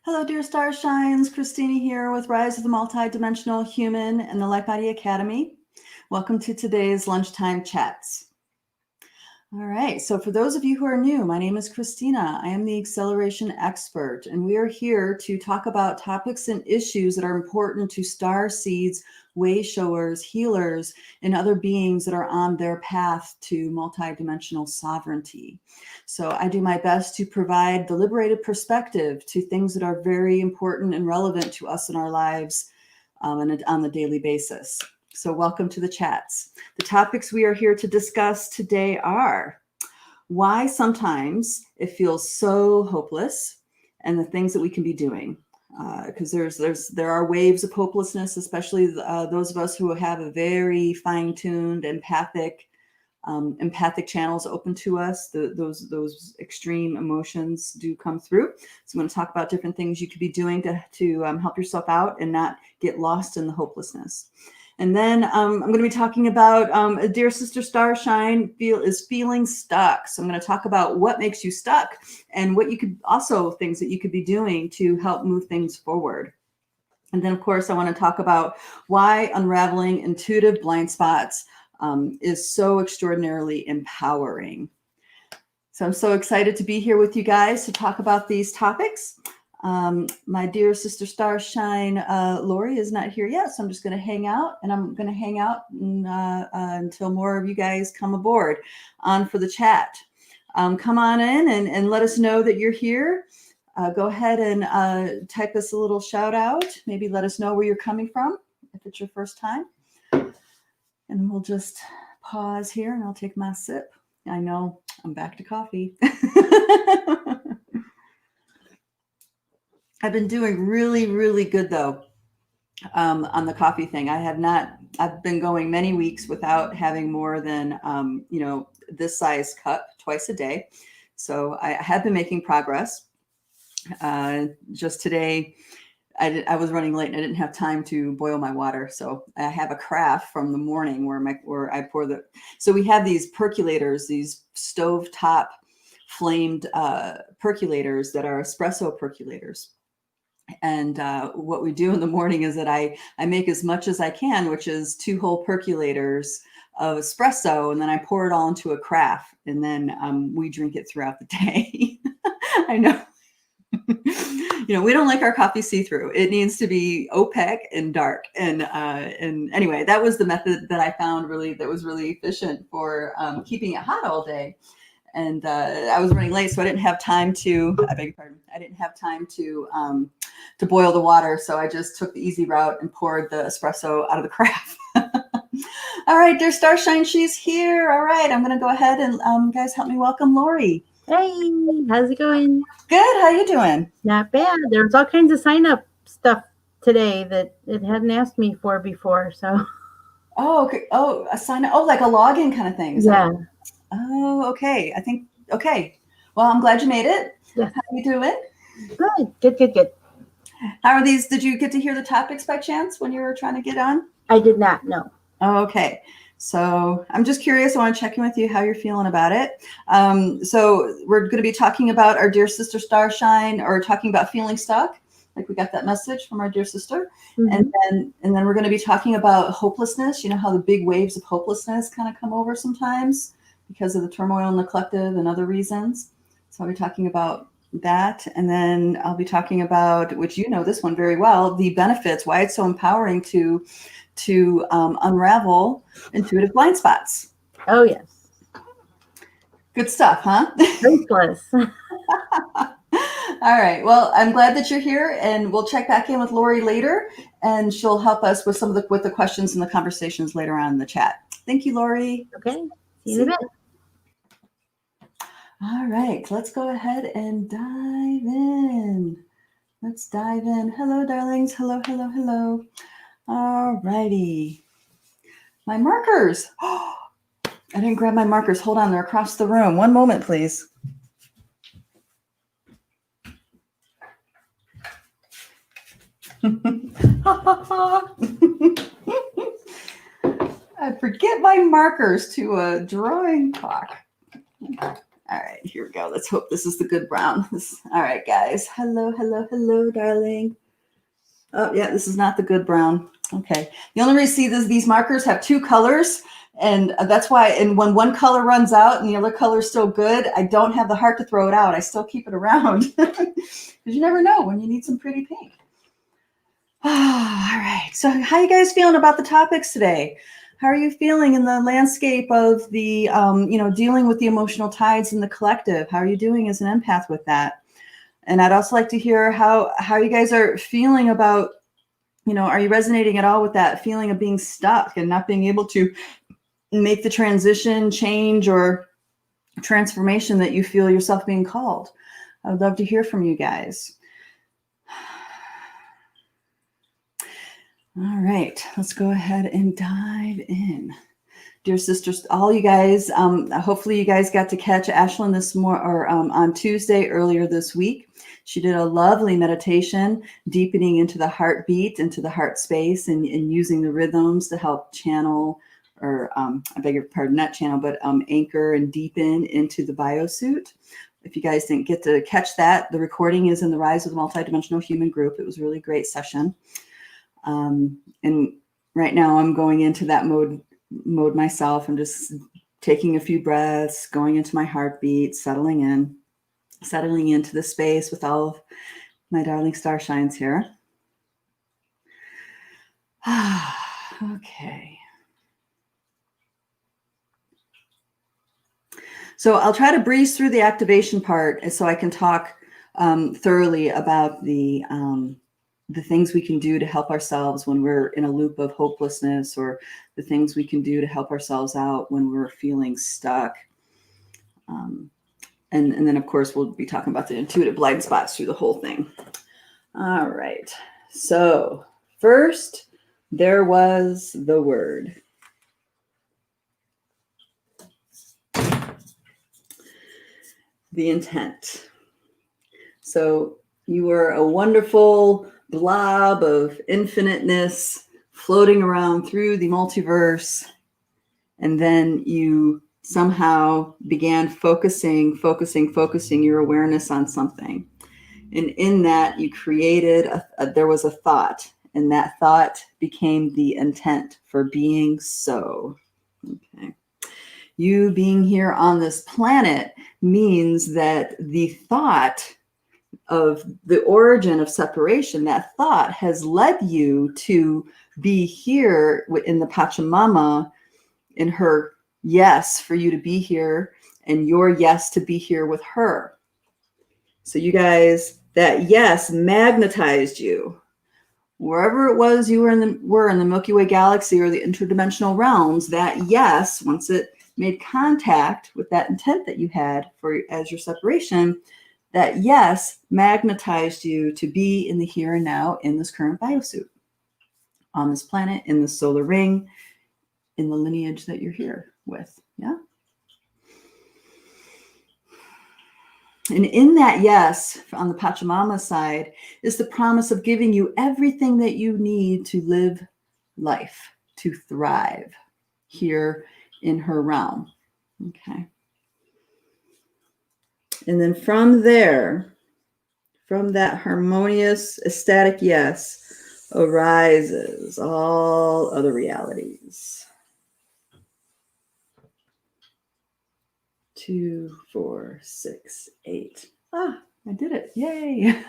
Hello, dear Starshines. Christina here with Rise of the Multidimensional Human and the Lightbody Academy. Welcome to today's lunchtime chats. All right, so for those of you who are new, my name is Christina. I am the acceleration expert, and we are here to talk about topics and issues that are important to star seeds, way showers, healers, and other beings that are on their path to multidimensional sovereignty. So I do my best to provide the liberated perspective to things that are very important and relevant to us in our lives and on the daily basis. So welcome to the chats. The topics we are here to discuss today are why sometimes it feels so hopeless and the things that we can be doing. Because there are waves of hopelessness, especially those of us who have a very fine-tuned empathic channels open to us. Those extreme emotions do come through. So I'm going to talk about different things you could be doing to help yourself out and not get lost in the hopelessness. And then I'm going to be talking about a dear sister Starshine is feeling stuck. So I'm going to talk about what makes you stuck and what you could also things that you could be doing to help move things forward. And then, of course, I want to talk about why unraveling intuitive blind spots is so extraordinarily empowering. So I'm so excited to be here with you guys to talk about these topics. My dear sister Starshine, Lori is not here yet, so I'm just going to hang out, and I'm going to hang out until more of you guys come aboard on for the chat. Come on in and let us know that you're here. Go ahead and type us a little shout out. Maybe let us know where you're coming from if it's your first time. And we'll just pause here and I'll take my sip. I know I'm back to coffee. I've been doing really, really good though on the coffee thing. I've been going many weeks without having more than, this size cup twice a day. So I have been making progress. Just today, I was running late and I didn't have time to boil my water. So I have a carafe from the morning where I pour so we have these percolators, these stovetop flamed percolators that are espresso percolators. And what we do in the morning is that I make as much as I can, which is 2 whole percolators of espresso, and then I pour it all into a carafe, and then we drink it throughout the day. I know. We don't like our coffee see-through. It needs to be opaque and dark. And anyway, that was the method that I found that was really efficient for keeping it hot all day. And I was running late, so I didn't have time to, I beg your pardon, I didn't have time to boil the water. So I just took the easy route and poured the espresso out of the carafe. All right, dear Starshine, she's here. All right, I'm going to go ahead and guys help me welcome Lori. Hey, how's it going? Good. How you doing? Not bad. There's all kinds of sign up stuff today that it hadn't asked me for before. So. Oh, okay. Oh, a sign up. Oh, like a login kind of thing. Yeah. Oh, okay. Okay. Well, I'm glad you made it. Yes. How are you doing? Good. How are these? Did you get to hear the topics by chance when you were trying to get on? I did not know. Oh, okay. So I'm just curious. I want to check in with you how you're feeling about it. So we're going to be talking about our dear sister Starshine, or talking about feeling stuck. Like we got that message from our dear sister. Mm-hmm. And then we're going to be talking about hopelessness. You know how the big waves of hopelessness kind of come over sometimes because of the turmoil in the collective and other reasons. So I'll be talking about that. And then I'll be talking about, which you know this one very well, the benefits, why it's so empowering to unravel intuitive blind spots. Oh, yes. Good stuff, huh? Ruthless. All right. Well, I'm glad that you're here, and we'll check back in with Lori later, and she'll help us with with the questions and the conversations later on in the chat. Thank you, Lori. Okay. See you in a bit. All right. Let's go ahead and dive in. Hello, darlings. Hello. All righty. My markers. Oh, I didn't grab my markers. Hold on. They're across the room. One moment, please. I forget my markers to a drawing clock. All right, here we go. Let's hope this is the good brown. All right, guys. Hello, hello, hello, darling. Oh, yeah, this is not the good brown. Okay. The only reason you see these markers have two colors, and that's why, and when one color runs out and the other color is still good, I don't have the heart to throw it out. I still keep it around because you never know when you need some pretty pink. Oh, all right. So how you guys feeling about the topics today? How are you feeling in the landscape of the, dealing with the emotional tides in the collective? How are you doing as an empath with that? And I'd also like to hear how you guys are feeling about, are you resonating at all with that feeling of being stuck and not being able to make the transition, change, or transformation that you feel yourself being called? I would love to hear from you guys. All right, let's go ahead and dive in. Dear sisters, all you guys, hopefully you guys got to catch Ashlyn on Tuesday earlier this week. She did a lovely meditation, deepening into the heartbeat, into the heart space, and using the rhythms to help channel, or I beg your pardon, not channel, but anchor and deepen into the biosuit. If you guys didn't get to catch that, the recording is in the Rise of the Multidimensional Human group. It was a really great session. And right now I'm going into that mode myself. I'm just taking a few breaths, going into my heartbeat, settling into the space with all of my darling star shines here. Okay. So I'll try to breeze through the activation part so I can talk thoroughly about the things we can do to help ourselves when we're in a loop of hopelessness, or the things we can do to help ourselves out when we're feeling stuck. And then, of course, we'll be talking about the intuitive blind spots through the whole thing. All right. So first, there was the word. The intent. So you were a wonderful blob of infiniteness floating around through the multiverse. And then you somehow began focusing your awareness on something. And in that you created, there was a thought, and that thought became the intent for being so. Okay. You being here on this planet means that the thought of the origin of separation, that thought has led you to be here in the Pachamama, in her yes for you to be here, and your yes to be here with her. So you guys, that yes magnetized you. Wherever it was you were in the Milky Way galaxy or the interdimensional realms, that yes, once it made contact with that intent that you had as your separation, that yes magnetized you to be in the here and now, in this current biosuit, on this planet, in the solar ring, in the lineage that you're here with. Yeah. And in that yes, on the Pachamama side, is the promise of giving you everything that you need to live life, to thrive here in her realm. Okay. And then from there, from that harmonious, ecstatic yes, arises all other realities. 2, 4, 6, 8. I did it. Yay.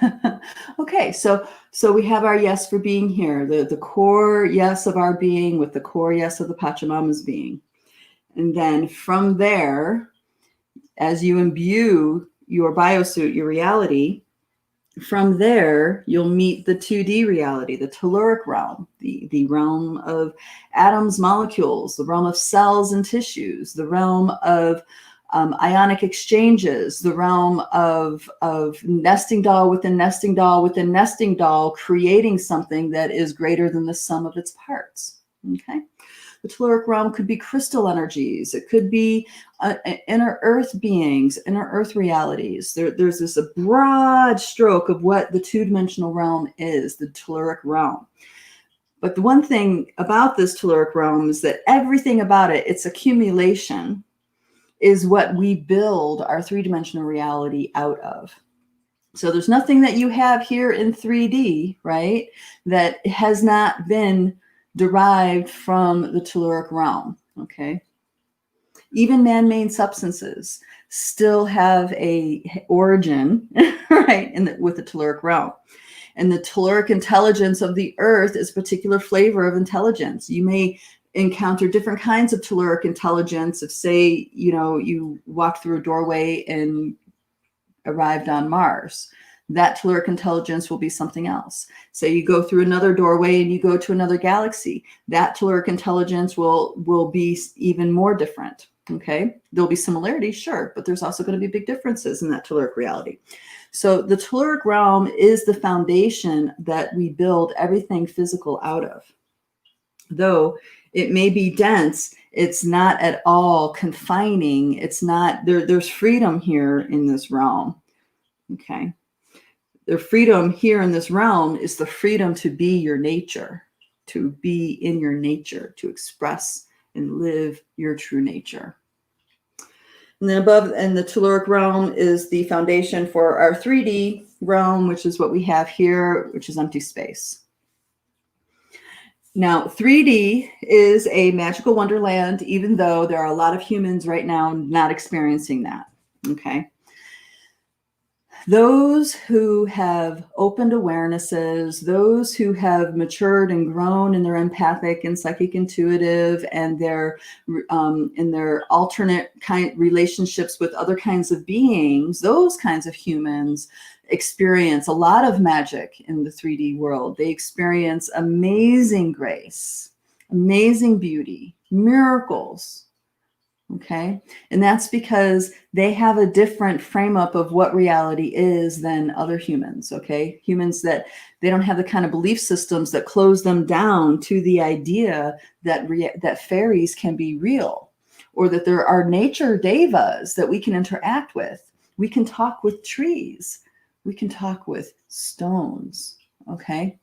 Okay, so we have our yes for being here, the core yes of our being with the core yes of the Pachamama's being. And then from there, as you imbue your biosuit, your reality, from there, you'll meet the 2D reality, the telluric realm, the realm of atoms, molecules, the realm of cells and tissues, the realm of ionic exchanges, the realm of nesting doll within nesting doll within nesting doll, creating something that is greater than the sum of its parts. Okay. The telluric realm could be crystal energies. It could be inner earth beings, inner earth realities. There's this a broad stroke of what the two-dimensional realm is, the telluric realm. But the one thing about this telluric realm is that everything about it, its accumulation, is what we build our three-dimensional reality out of. So there's nothing that you have here in 3D, right, that has not been derived from the telluric realm, okay? Even man-made substances still have a origin, right, with the telluric realm. And the telluric intelligence of the earth is a particular flavor of intelligence. You may encounter different kinds of telluric intelligence if, say, you walked through a doorway and arrived on Mars. That telluric intelligence will be something else. Say you go through another doorway and you go to another galaxy. That telluric intelligence will be even more different. Okay, there'll be similarities, sure, but there's also going to be big differences in that telluric reality. So the telluric realm is the foundation that we build everything physical out of. Though it may be dense, it's not at all confining. It's not, there's freedom here in this realm. Okay. The freedom here in this realm is the freedom to be your nature, to be in your nature, to express and live your true nature. And then above, and the telluric realm is the foundation for our 3D realm, which is what we have here, which is empty space. Now, 3D is a magical wonderland, even though there are a lot of humans right now not experiencing that, okay? Those who have opened awarenesses, those who have matured and grown in their empathic and psychic intuitive and their alternate kind relationships with other kinds of beings, those kinds of humans experience a lot of magic in the 3D world. They experience amazing grace, amazing beauty, miracles. Okay. And that's because they have a different frame up of what reality is than other humans. Okay. Humans that they don't have the kind of belief systems that close them down to the idea that fairies can be real, or that there are nature devas that we can interact with. We can talk with trees. We can talk with stones. Okay.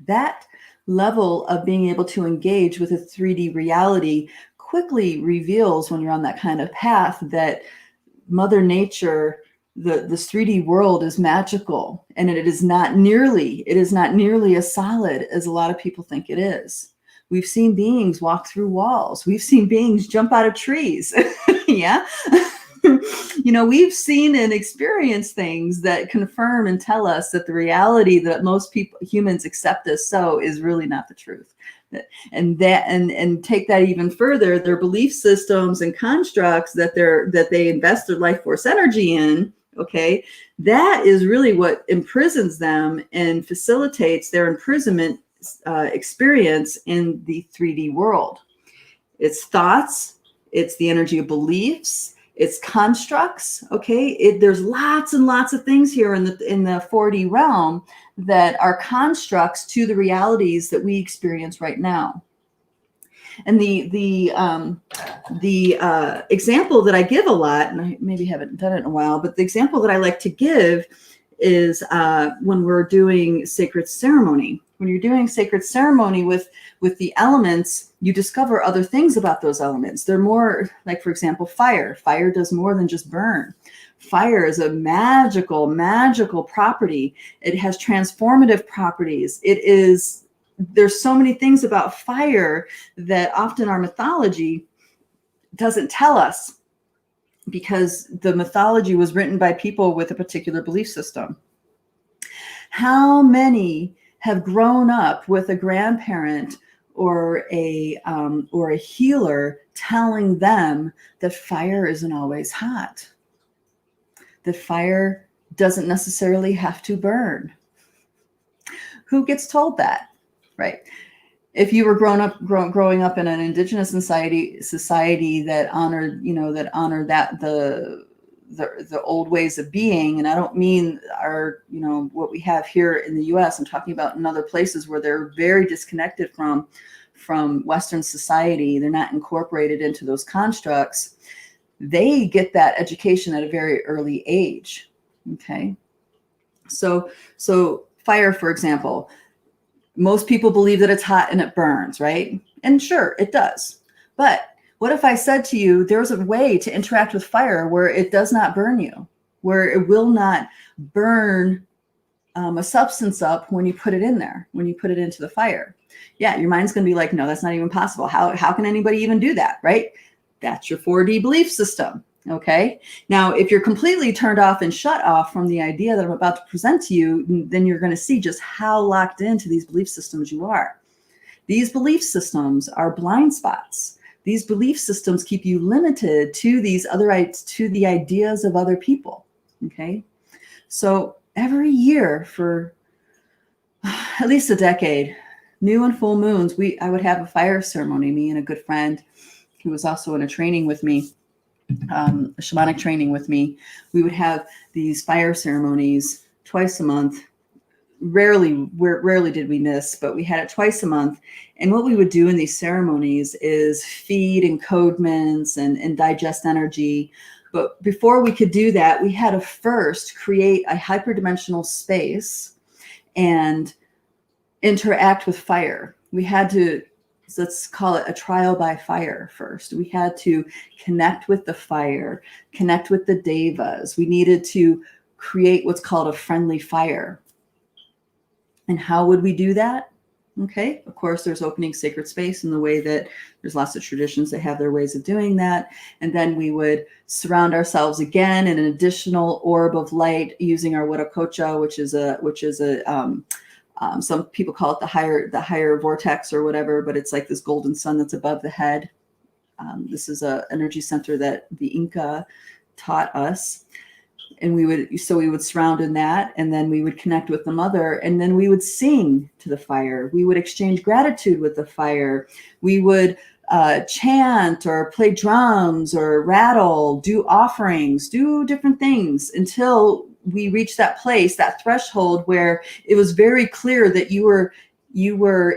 That level of being able to engage with a 3D reality quickly reveals, when you're on that kind of path, that Mother Nature, this 3D world is magical, and it is not nearly as solid as a lot of people think it is. We've seen beings walk through walls. We've seen beings jump out of trees. Yeah. We've seen and experienced things that confirm and tell us that the reality that most humans accept as so is really not the truth. And take that even further, their belief systems and constructs that they invest their life force energy in, okay, that is really what imprisons them and facilitates their imprisonment experience in the 3D world. It's thoughts, it's the energy of beliefs, it's constructs. Okay, there's lots and lots of things here in the 4D realm that are constructs to the realities that we experience right now. And the example that I give a lot, and I maybe haven't done it in a while, but the example that I like to give is when we're doing sacred ceremony. When you're doing sacred ceremony with the elements, you discover other things about those elements. They're more like, for example, fire. Fire does more than just burn. Fire is a magical property. It has transformative properties. There's so many things about fire that often our mythology doesn't tell us, because the mythology was written by people with a particular belief system. How many have grown up with a grandparent or a healer telling them that fire isn't always hot, that fire doesn't necessarily have to burn? Who gets told that, right? If you were growing up in an indigenous society that honored, the old ways of being, and I don't mean what we have here in the US, I'm talking about in other places where they're very disconnected from Western society. They're not incorporated into those constructs. They get that education at a very early age. Okay. So fire, for example, most people believe that it's hot and it burns, right? And sure, it does. But What if I said to you, there's a way to interact with fire where it does not burn you, where it will not burn a substance up when you put it in there, when you put it into the fire? Yeah, your mind's going to be like, no, that's not even possible. How can anybody even do that, right? That's your 4D belief system, okay? Now, if you're completely turned off and shut off from the idea that I'm about to present to you, then you're going to see just how locked into these belief systems you are. These belief systems are blind spots. These belief systems keep you limited to to the ideas of other people, okay? So every year for at least a decade, new and full moons, I would have a fire ceremony, me and a good friend who was also in a training with me, a shamanic training with me. We would have these fire ceremonies twice a month. Rarely did we miss, but we had it twice a month. And what we would do in these ceremonies is feed encodements and digest energy. But before we could do that, we had to first create a hyperdimensional space and interact with fire. We had to, let's call it a trial by fire first. We had to connect with the fire, connect with the devas. We needed to create what's called a friendly fire. And how would we do that? Okay, of course, there's opening sacred space in the way that there's lots of traditions that have their ways of doing that. And then we would surround ourselves again in an additional orb of light using our Warakocha, which is some people call it the higher vortex or whatever, but it's like this golden sun that's above the head. This is an energy center that the Inca taught us. And we would surround in that, and then we would connect with the mother, and then we would sing to the fire. We would exchange gratitude with the fire. We would chant or play drums or rattle, do offerings, do different things until we reached that place, that threshold where it was very clear that you were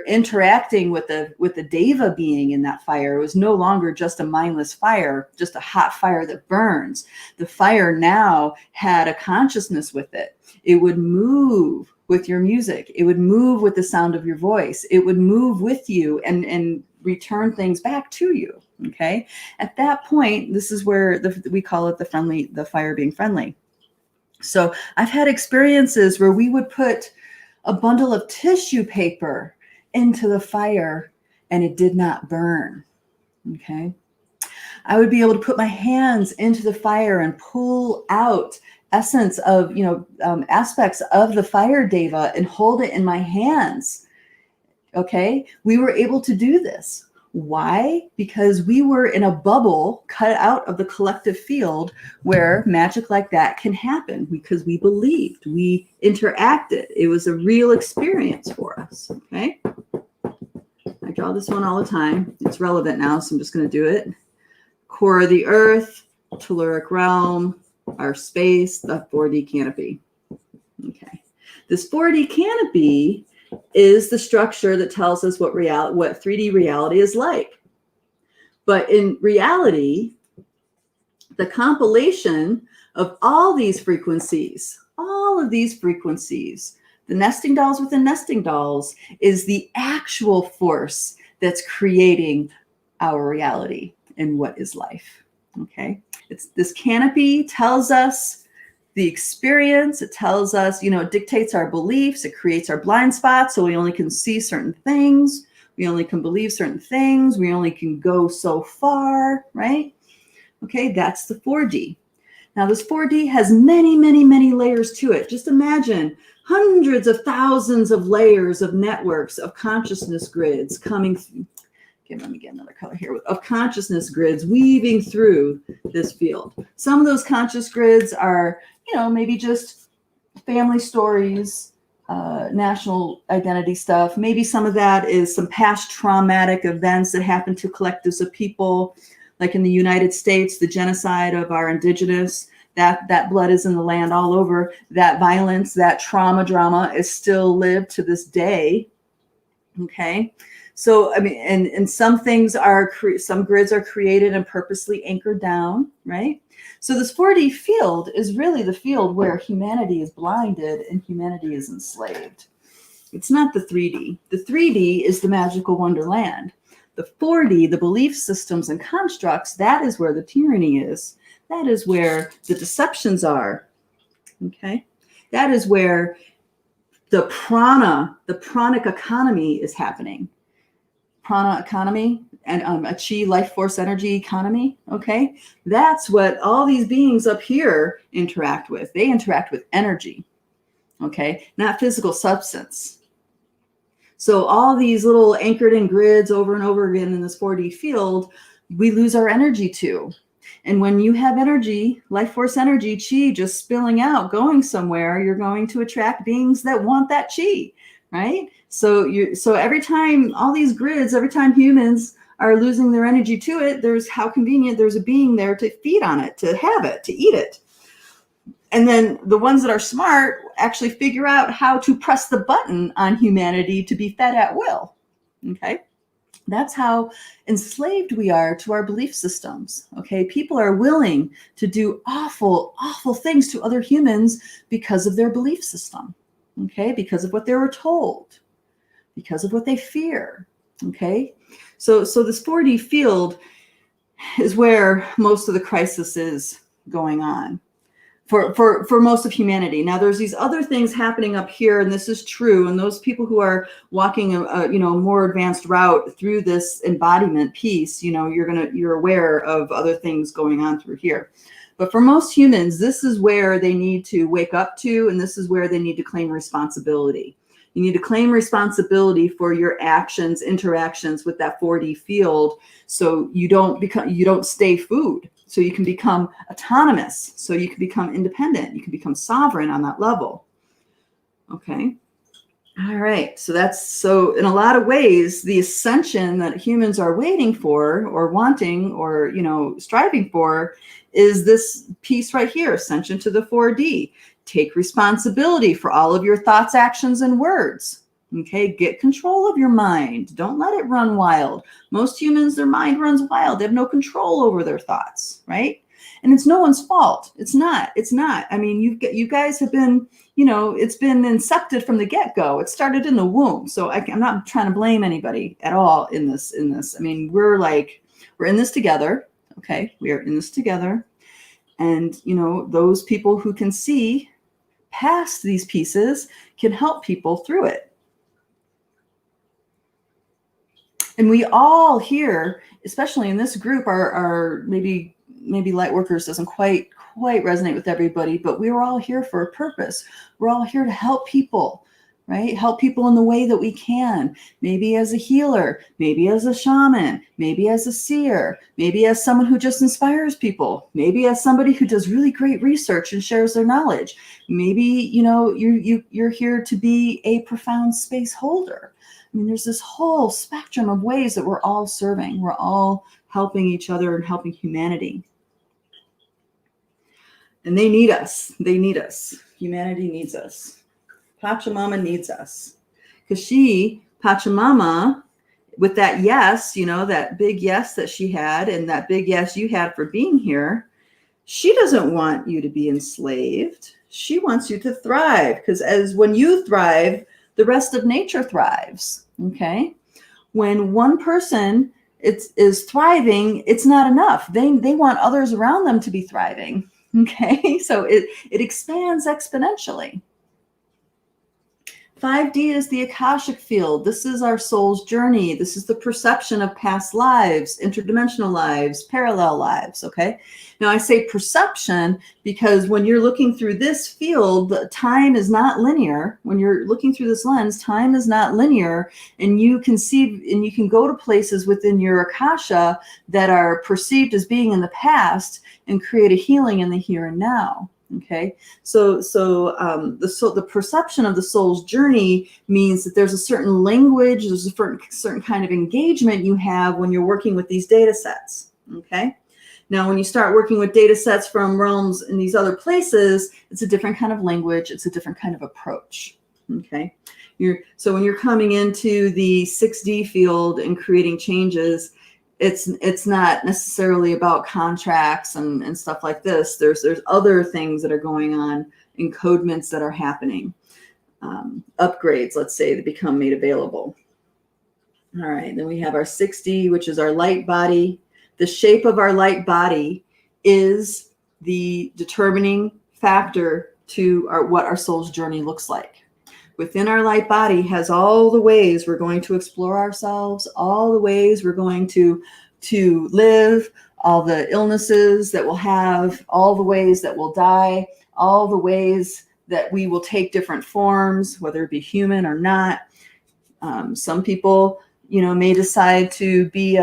interacting with the deva being in that fire. It was no longer just a mindless fire, just a hot fire that burns. The fire now had a consciousness with it. It would move with your music. It would move with the sound of your voice. It would move with you and return things back to you. Okay. At that point, this is where we call it the fire being friendly. So I've had experiences where we would put a bundle of tissue paper into the fire and it did not burn. Okay. I would be able to put my hands into the fire and pull out essence of, aspects of the fire deva and hold it in my hands. Okay. We were able to do this. Why? Because we were in a bubble cut out of the collective field where magic like that can happen, because we believed, we interacted. It was a real experience for us. Okay. I draw this one all the time. It's relevant now, so I'm just going to do it. Core of the earth, telluric realm, our space, the 4D canopy. Okay. This 4D canopy is the structure that tells us what 3D reality is like. But in reality, the compilation of all these frequencies, the nesting dolls within nesting dolls, is the actual force that's creating our reality and what is life. Okay. This canopy tells us the experience. It tells us, it dictates our beliefs. It creates our blind spots. So we only can see certain things. We only can believe certain things. We only can go so far, right? Okay, that's the 4D. Now this 4D has many, many, many layers to it. Just imagine hundreds of thousands of layers of networks of consciousness grids coming through. Okay, let me get another color here. Of consciousness grids weaving through this field. Some of those conscious grids are, maybe just family stories, national identity stuff. Maybe some of that is some past traumatic events that happened to collectives of people, like in the United States, the genocide of our indigenous. That blood is in the land all over. That violence, that drama is still lived to this day. Okay. So, and some things some grids are created and purposely anchored down, right? So this 4D field is really the field where humanity is blinded and humanity is enslaved. It's not the 3D. The 3D is the magical wonderland. The 4D, the belief systems and constructs, that is where the tyranny is. That is where the deceptions are. Okay? That is where the pranic economy is happening. Prana economy and a chi life force energy economy. Okay? That's what all these beings up here interact with. They interact with energy. Okay? Not physical substance. So all these little anchored in grids over and over again in this 4D field, we lose our energy to. And when you have energy, life force energy, chi just spilling out, going somewhere, you're going to attract beings that want that chi, right? So every time all these grids, every time humans are losing their energy to it, there's how convenient there's a being there to feed on it, to have it, to eat it. And then the ones that are smart actually figure out how to press the button on humanity to be fed at will. Okay? That's how enslaved we are to our belief systems. Okay? People are willing to do awful, awful things to other humans because of their belief system. Okay? Because of what they were told. Because of what they fear. Okay? So this 4D field is where most of the crisis is going on. For most of humanity. Now there's these other things happening up here, and this is true. And those people who are walking a more advanced route through this embodiment piece, you're aware of other things going on through here. But for most humans, this is where they need to wake up to, and this is where they need to claim responsibility. You need to claim responsibility for your actions, interactions with that 4D field, so you don't stay food. So you can become autonomous. So you can become independent. You can become sovereign on that level. Okay. All right. So in a lot of ways, the ascension that humans are waiting for or wanting or, striving for is this piece right here, ascension to the 4D. Take responsibility for all of your thoughts, actions, and words. Okay, get control of your mind. Don't let it run wild. Most humans, their mind runs wild. They have no control over their thoughts, right? And it's no one's fault. It's not. I mean, you guys have been, it's been incepted from the get-go. It started in the womb. So I'm not trying to blame anybody at all in this. I mean, we're in this together. Okay, we are in this together. And, those people who can see past these pieces can help people through it. And we all here, especially in this group, are maybe light workers doesn't quite resonate with everybody, but we're all here for a purpose. We're all here to help people, right? Help people in the way that we can. Maybe as a healer, maybe as a shaman, maybe as a seer, maybe as someone who just inspires people, maybe as somebody who does really great research and shares their knowledge. Maybe, you're here to be a profound space holder. I mean, there's this whole spectrum of ways that we're all serving. We're all helping each other and helping humanity. And they need us. They need us. Humanity needs us. Pachamama needs us. Because Pachamama, with that yes, that big yes that she had and that big yes you had for being here, she doesn't want you to be enslaved. She wants you to thrive. Because when you thrive, the rest of nature thrives. Okay. When one person is thriving, it's not enough. They want others around them to be thriving. Okay. So it expands exponentially. 5D is the Akashic field. This is our soul's journey. This is the perception of past lives, interdimensional lives, parallel lives, okay? Now, I say perception because when you're looking through this field, time is not linear. When you're looking through this lens, time is not linear, and you can see and you can go to places within your Akasha that are perceived as being in the past and create a healing in the here and now. Okay, so the perception of the soul's journey means that there's a certain language, there's a certain kind of engagement you have when you're working with these data sets. Okay, now when you start working with data sets from realms in these other places, it's a different kind of language, it's a different kind of approach. Okay, so when you're coming into the 6D field and creating changes, it's not necessarily about contracts and stuff like this. There's other things that are going on, encodements that are happening, upgrades, let's say, that become made available. All right, then we have our 60, which is our light body. The shape of our light body is the determining factor to what our soul's journey looks like. Within our light body has all the ways we're going to explore ourselves, all the ways we're going to live, all the illnesses that we'll have, all the ways that we'll die, all the ways that we will take different forms, whether it be human or not. Some people, may decide to be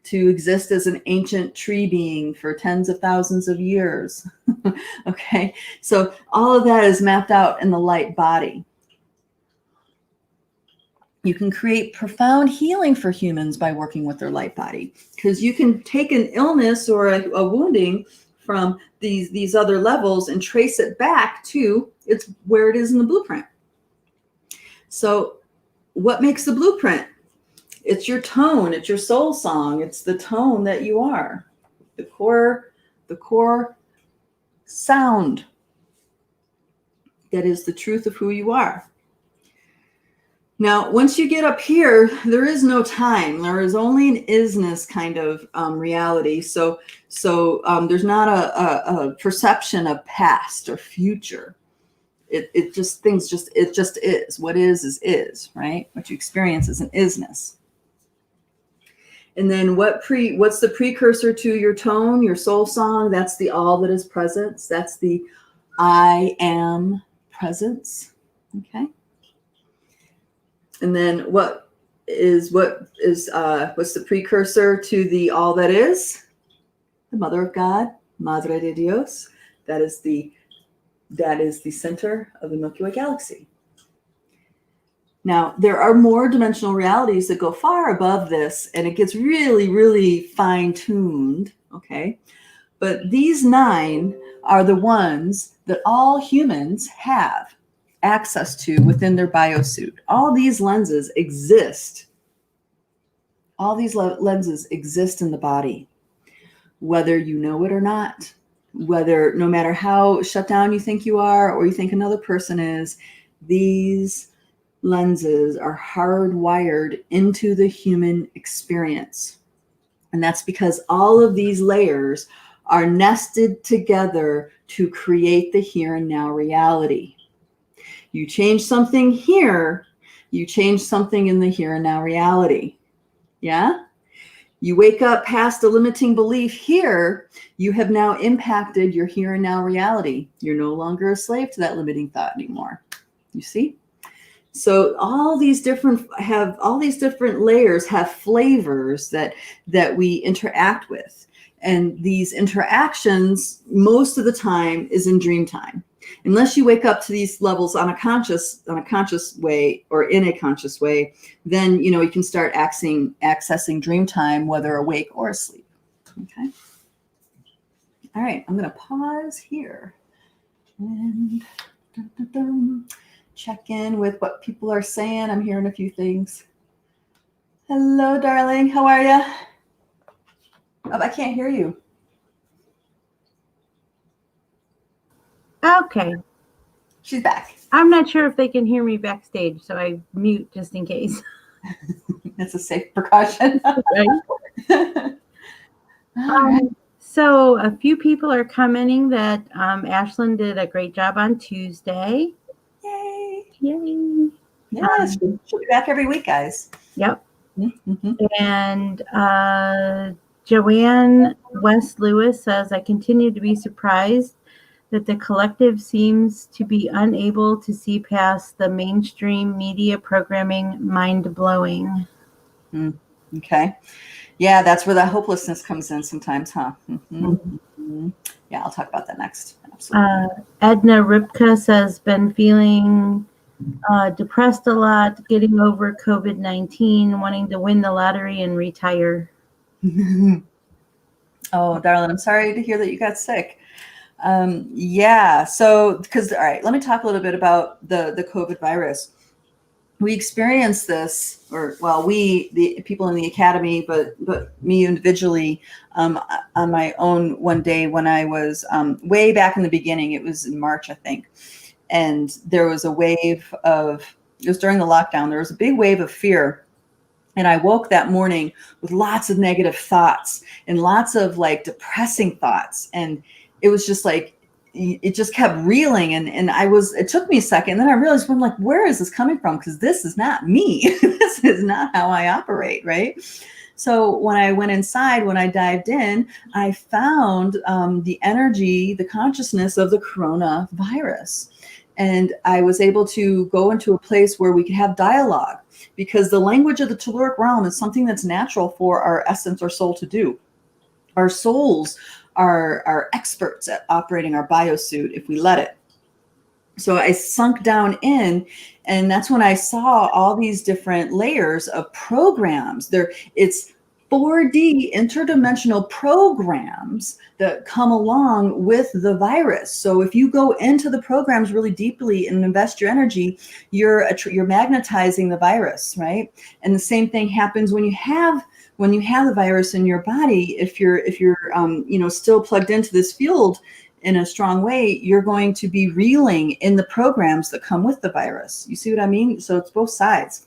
to exist as an ancient tree being for tens of thousands of years. Okay, so all of that is mapped out in the light body. You can create profound healing for humans by working with their light body, because you can take an illness or a wounding from these other levels and trace it back to it's where it is in the blueprint. So what makes the blueprint? It's your tone, it's your soul song, it's the tone that you are, the core sound that is the truth of who you are. Now, once you get up here, there is no time. There is only an isness kind of reality. So there's not a perception of past or future. It just is. What is, right? What you experience is an isness. And then what's the precursor to your tone, your soul song? That's the all that is presence. That's the I am presence. Okay. And then what's the precursor to the all that is? The Mother of God, Madre de Dios. That is the center of the Milky Way galaxy. Now, there are more dimensional realities that go far above this, and it gets really, really fine-tuned, okay? But these 9 are the ones that all humans have access to within their biosuit. All these lenses exist. All these lenses exist in the body, whether you know it or not, no matter how shut down you think you are or you think another person is, these lenses are hardwired into the human experience. And that's because all of these layers are nested together to create the here and now reality. You change something here, you change something in the here and now reality. Yeah? You wake up past a limiting belief here, you have now impacted your here and now reality. You're no longer a slave to that limiting thought anymore. You see? So all these different layers have flavors that we interact with. And these interactions most of the time is in dream time. Unless you wake up to these levels on a conscious way or in a conscious way, then you can start accessing dream time, whether awake or asleep. Okay. All right, I'm going to pause here and check in with what people are saying. I'm hearing a few things. Hello, darling. How are you? Oh, I can't hear you. Okay. She's back. I'm not sure if they can hear me backstage, so I mute just in case. That's a safe precaution. Right? So a few people are commenting that Ashlyn did a great job on Tuesday. Yay. Yay. Yeah, she'll be back every week, guys. Yep. Mm-hmm. And Joanne West Lewis says, I continue to be surprised that the collective seems to be unable to see past the mainstream media programming. Mind-blowing. Okay. Yeah, that's where that hopelessness comes in sometimes, huh? Mm-hmm. Mm-hmm. Yeah, I'll talk about that next. Absolutely. Edna Ripka says, been feeling depressed a lot, getting over COVID-19, wanting to win the lottery and retire. Oh, darling, I'm sorry to hear that you got sick. Yeah, so, all right, let me talk a little bit about the COVID virus. We experienced this, the people in the academy, but me individually, on my own one day when I was way back in the beginning. It was in March, I think, and there was a wave of It was during the lockdown. There was a big wave of fear. And I woke that morning with lots of negative thoughts and lots of like depressing thoughts. And it was just like, it just kept reeling. And it took me a second. And then I realized, I'm like, where is this coming from? Because this is not me. This is not how I operate, right? So when I went inside, when I dived in, I found the energy, the consciousness of the coronavirus. And I was able to go into a place where we could have dialogue, because the language of the telluric realm is something that's natural for our essence or soul to do. Our souls are experts at operating our biosuit if we let it. So I sunk down in, and that's when I saw all these different layers of programs. It's 4D interdimensional programs that come along with the virus. So if you go into the programs really deeply and invest your energy, you're magnetizing the virus, right? And the same thing happens when you have the virus in your body. If you're still plugged into this field in a strong way, you're going to be reeling in the programs that come with the virus. You see what I mean? So it's both sides.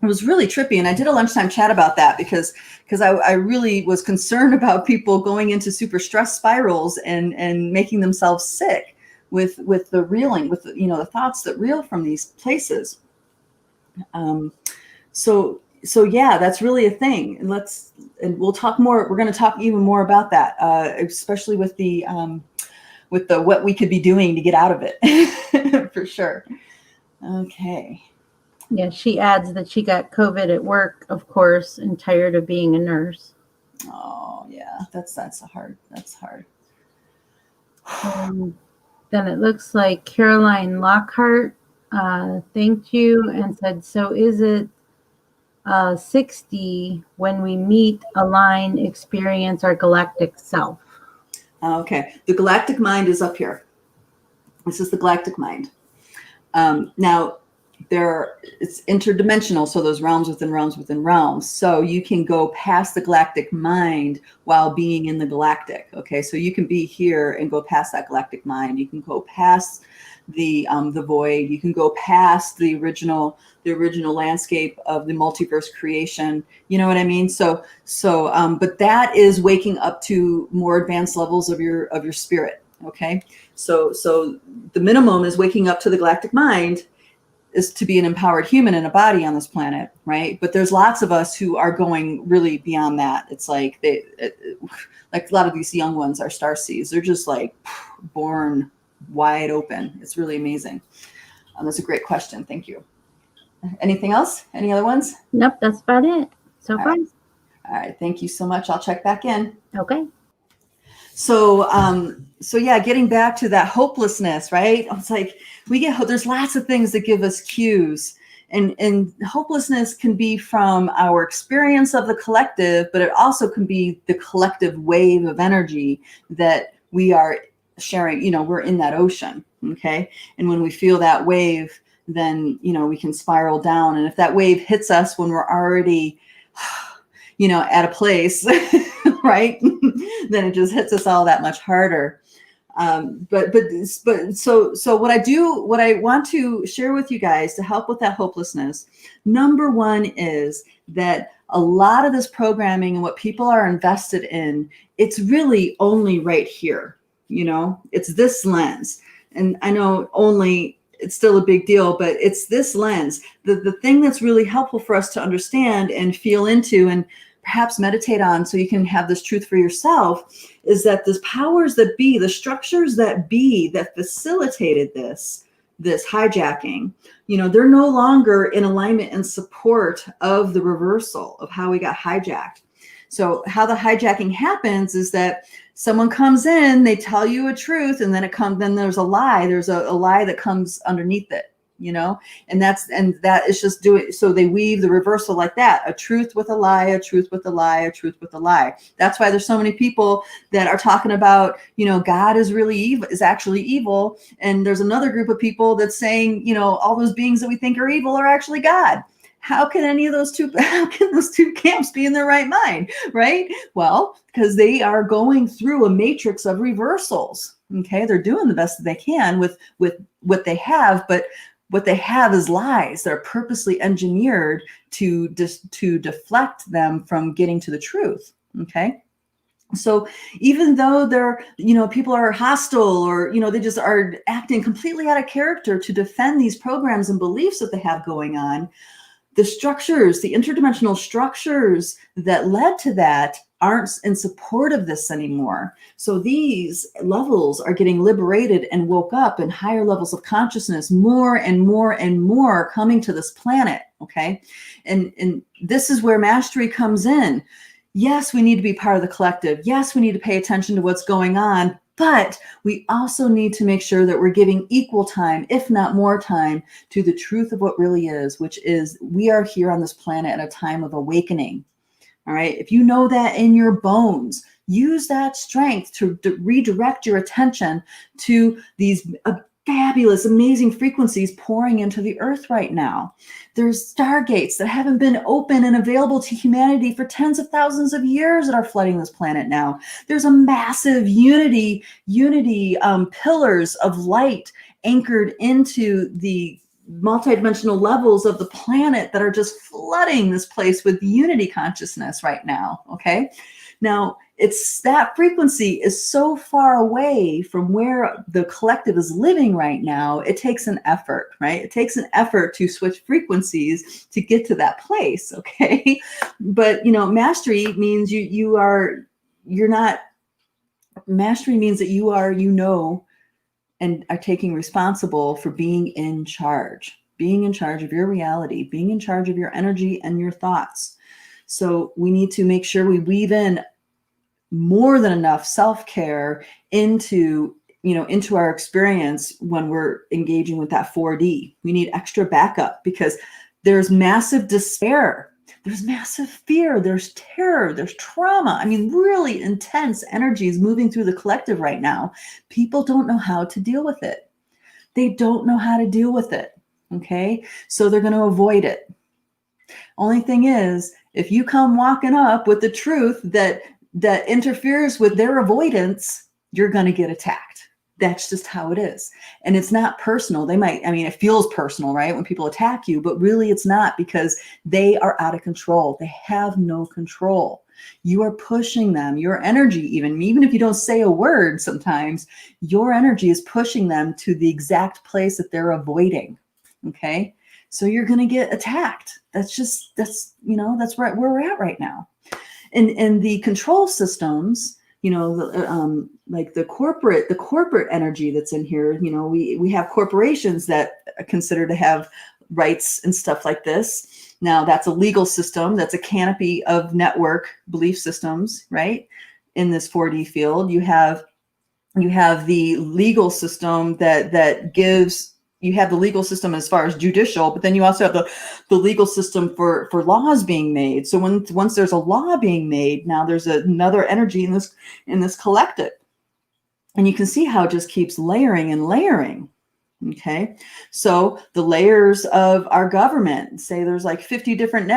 It was really trippy. And I did a lunchtime chat about that because I really was concerned about people going into super stress spirals and making themselves sick with the reeling, with the thoughts that reel from these places. So yeah, that's really a thing. And we'll talk more. We're going to talk even more about that, especially with the what we could be doing to get out of it for sure. Okay. Yeah, she adds that she got COVID at work, of course, and tired of being a nurse. Oh yeah, that's hard. That's hard. Then it looks like Caroline Lockhart thanked you and said, so is it 60 when we meet, align, experience our galactic self? Okay, the galactic mind is up here. This is the galactic mind. Now, it's interdimensional, so those realms within realms within realms. So you can go past the galactic mind while being in the galactic. Okay, so you can be here and go past that galactic mind. You can go past the void. You can go past the original landscape of the multiverse creation. You know what I mean? But that is waking up to more advanced levels of your spirit. Okay, so the minimum is waking up to the galactic mind, is to be an empowered human in a body on this planet, right? But there's lots of us who are going really beyond that. It's like like a lot of these young ones are starseeds. They're just like born wide open. It's really amazing. That's a great question. Thank you. Anything else? Any other ones? Nope, that's about it so far. All right. Thank you so much. I'll check back in. Okay. So yeah, getting back to that hopelessness, right? It's like there's lots of things that give us cues, and hopelessness can be from our experience of the collective, but it also can be the collective wave of energy that we are sharing. We're in that ocean. Okay. And when we feel that wave, then, we can spiral down. And if that wave hits us when we're already, at a place, right, then it just hits us all that much harder. So what I want to share with you guys to help with that hopelessness, number one is that a lot of this programming and what people are invested in, it's really only right here. It's this lens. And I know it's still a big deal, but it's this lens. The thing that's really helpful for us to understand and feel into and perhaps meditate on, so you can have this truth for yourself, is that the powers that be, the structures that be that facilitated this hijacking, they're no longer in alignment and support of the reversal of how we got hijacked. So how the hijacking happens is that someone comes in, they tell you a truth, and then there's a lie. There's a lie that comes underneath it, and that is just doing. So they weave the reversal like that: a truth with a lie, a truth with a lie, a truth with a lie. That's why there's so many people that are talking about, God is really evil, is actually evil, and there's another group of people that's saying, all those beings that we think are evil are actually God. How can those two camps be in their right mind, right? Well, because they are going through a matrix of reversals. Okay, they're doing the best that they can with what they have, but what they have is lies that are purposely engineered to deflect them from getting to the truth. Okay. So even though they're, people are hostile, or, they just are acting completely out of character to defend these programs and beliefs that they have going on, the structures, the interdimensional structures that led to that aren't in support of this anymore. So these levels are getting liberated and woke up in higher levels of consciousness, more and more and more coming to this planet. Okay. And this is where mastery comes in. Yes, we need to be part of the collective. Yes, we need to pay attention to what's going on, but we also need to make sure that we're giving equal time, if not more time, to the truth of what really is, which is we are here on this planet at a time of awakening. All right. If you know that in your bones, use that strength to redirect your attention to these fabulous, amazing frequencies pouring into the earth right now. There's stargates that haven't been open and available to humanity for tens of thousands of years that are flooding this planet now. There's a massive unity pillars of light anchored into the multidimensional levels of the planet that are just flooding this place with unity consciousness right now. Okay. Now, it's that frequency is so far away from where the collective is living right now. It takes an effort, right? It takes an effort to switch frequencies to get to that place. Okay. But, mastery means mastery means that you are, and are taking responsible for being in charge of your reality, being in charge of your energy and your thoughts. So we need to make sure we weave in more than enough self-care into our experience when we're engaging with that 4D. We need extra backup because there's massive despair. There's massive fear. There's terror. There's trauma. I mean, really intense energies moving through the collective right now. People don't know how to deal with it. They don't know how to deal with it. Okay. So they're going to avoid it. Only thing is, if you come walking up with the truth that interferes with their avoidance, you're going to get attacked. That's just how it is. And it's not personal. It feels personal, right? When people attack you, but really it's not, because they are out of control. They have no control. You are pushing them, your energy, even if you don't say a word, sometimes your energy is pushing them to the exact place that they're avoiding. Okay. So you're going to get attacked. That's right where we're at right now. And the control systems, like the corporate energy that's in here, we have corporations that are considered to have rights and stuff like this. Now that's a legal system. That's a canopy of network belief systems, right? In this 4D field, you have the legal system that gives. You have the legal system as far as judicial, but then you also have the legal system for laws being made. So once there's a law being made, now there's another energy in this collective. And you can see how it just keeps layering and layering. Okay. So the layers of our government, say there's like 50 different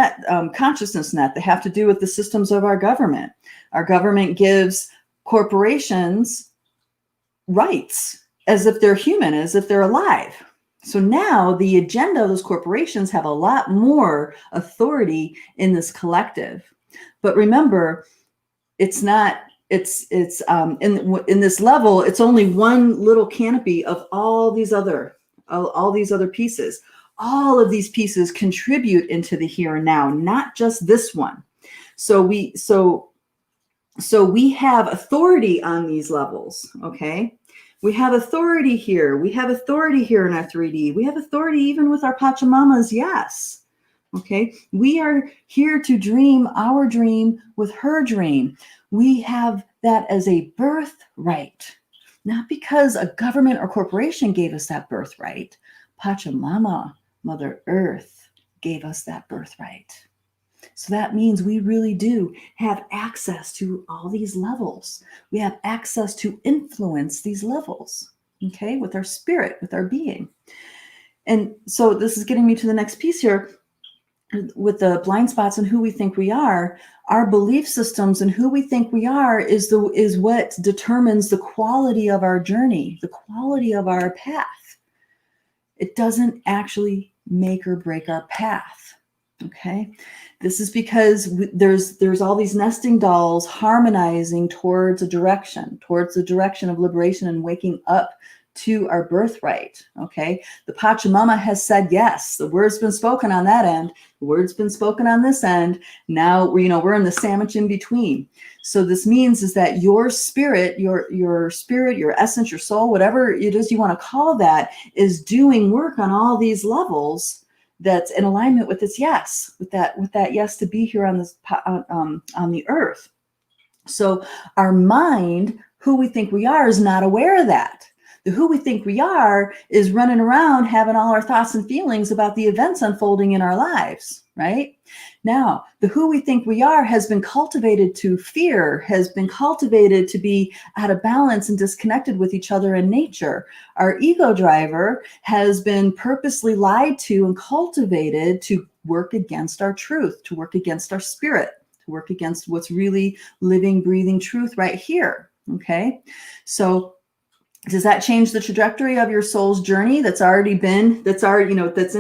consciousness net that have to do with the systems of our government. Our government gives corporations rights as if they're human, as if they're alive. So now the agenda of those corporations have a lot more authority in this collective. But remember, it's not, in this level, it's only one little canopy of all these other pieces. All of these pieces contribute into the here and now, not just this one. So we have authority on these levels, okay? We have authority here. We have authority here in our 3D. We have authority even with our Pachamamas, yes. Okay, we are here to dream our dream with her dream. We have that as a birthright, not because a government or corporation gave us that birthright. Pachamama, Mother Earth, gave us that birthright. So that means we really do have access to all these levels. We have access to influence these levels, okay, with our spirit, with our being. And so this is getting me to the next piece here. With the blind spots and who we think we are, our belief systems and who we think we are is what determines the quality of our journey, the quality of our path. it doesn't actually make or break our path. Okay. This is because there's all these nesting dolls harmonizing towards the direction of liberation and waking up to our birthright. Okay. The Pachamama has said yes. The word's been spoken on that end. The word's been spoken on this end. Now we're in the sandwich in between. So this means is that your spirit, your spirit, your essence, your soul, whatever it is you want to call that, is doing work on all these levels that's in alignment with its yes, with that yes to be here on this on the earth. So our mind, who we think we are, is not aware of that. The who we think we are is running around having all our thoughts and feelings about the events unfolding in our lives, right? Now, the who we think we are has been cultivated to fear, has been cultivated to be out of balance and disconnected with each other in nature. Our ego driver has been purposely lied to and cultivated to work against our truth, to work against our spirit, to work against what's really living, breathing truth right here, okay? So does that change the trajectory of your soul's journey that's in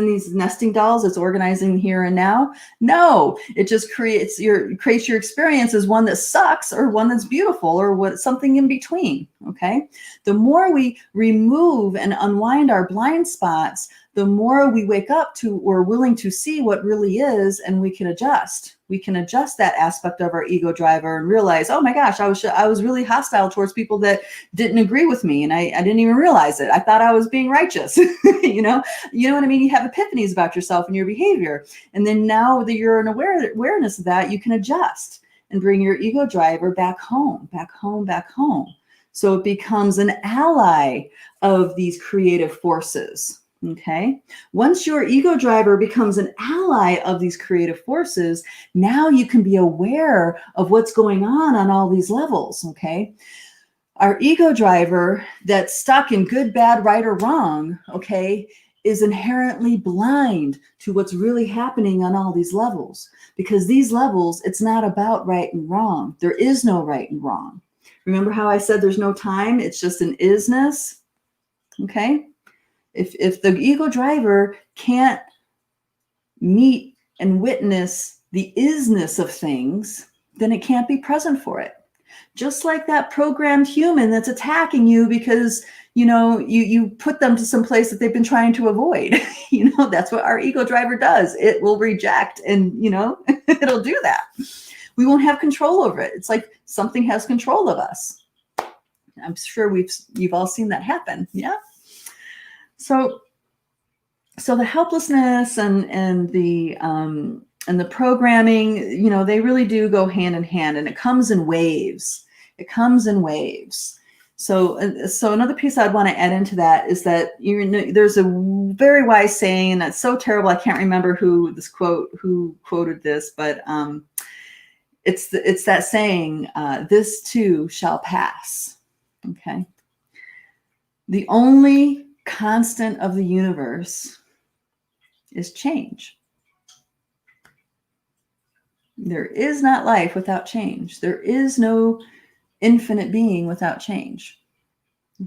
these nesting dolls, that's organizing here and now? No, it just creates your experience as one that sucks or one that's beautiful or something in between. Okay. The more we remove and unwind our blind spots, the more we wake up to, we're willing to see what really is, and we can adjust. We can adjust that aspect of our ego driver and realize, oh my gosh, I was really hostile towards people that didn't agree with me, and I didn't even realize it. I thought I was being righteous. You know what I mean? You have epiphanies about yourself and your behavior, and then now that you're in awareness of that, you can adjust and bring your ego driver back home, back home, back home. So it becomes an ally of these creative forces. Okay. Once your ego driver becomes an ally of these creative forces, now you can be aware of what's going on all these levels. Okay. Our ego driver that's stuck in good, bad, right, or wrong, okay, is inherently blind to what's really happening on all these levels, because these levels, it's not about right and wrong. There is no right and wrong. Remember how I said there's no time? It's just an isness. Okay. If the ego driver can't meet and witness the isness of things, then it can't be present for it. Just like that programmed human that's attacking you because, you put them to some place that they've been trying to avoid. That's what our ego driver does. It will reject and, it'll do that. We won't have control over it. It's like something has control of us. I'm sure you've all seen that happen. Yeah. So the helplessness and the programming, they really do go hand in hand, and it comes in waves. So another piece I'd want to add into that is that there's a very wise saying, and that's so terrible. I can't remember who quoted this, but it's that saying, "This too shall pass." Okay. The only constant of the universe is change. There is not life without change. There is no infinite being without change.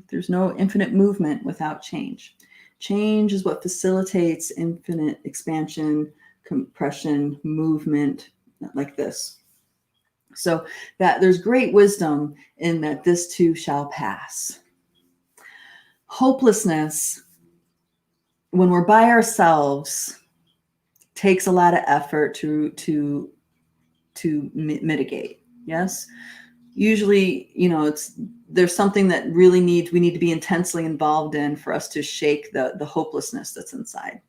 There's no infinite movement without change. Change is what facilitates infinite expansion, compression, movement, like this. So that there's great wisdom in that this too shall pass. Hopelessness, when we're by ourselves, takes a lot of effort to mitigate. Yes. Usually, there's something that we need to be intensely involved in for us to shake the hopelessness that's inside.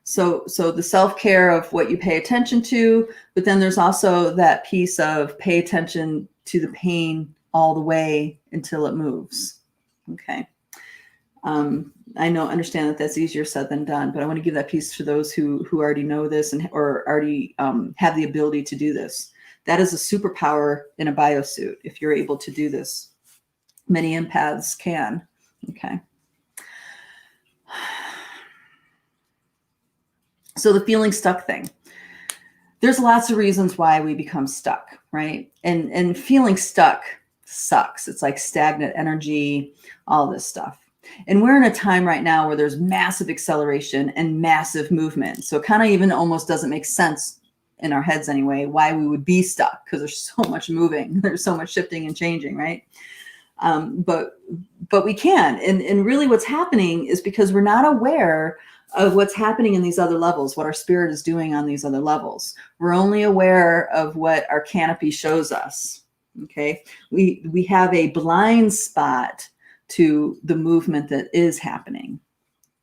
So the self-care of what you pay attention to, but then there's also that piece of pay attention to the pain all the way until it moves. Okay. Understand that that's easier said than done, but I want to give that piece to those who already know this or already have the ability to do this. That is a superpower in a biosuit if you're able to do this. Many empaths can. Okay. So the feeling stuck thing. There's lots of reasons why we become stuck, right? And feeling stuck sucks. It's like stagnant energy, all this stuff. And we're in a time right now where there's massive acceleration and massive movement. So it kind of even almost doesn't make sense in our heads anyway, why we would be stuck, because there's so much moving, there's so much shifting and changing, right? But we can. And really what's happening is because we're not aware of what's happening in these other levels, what our spirit is doing on these other levels. We're only aware of what our canopy shows us. Okay. We have a blind spot to the movement that is happening,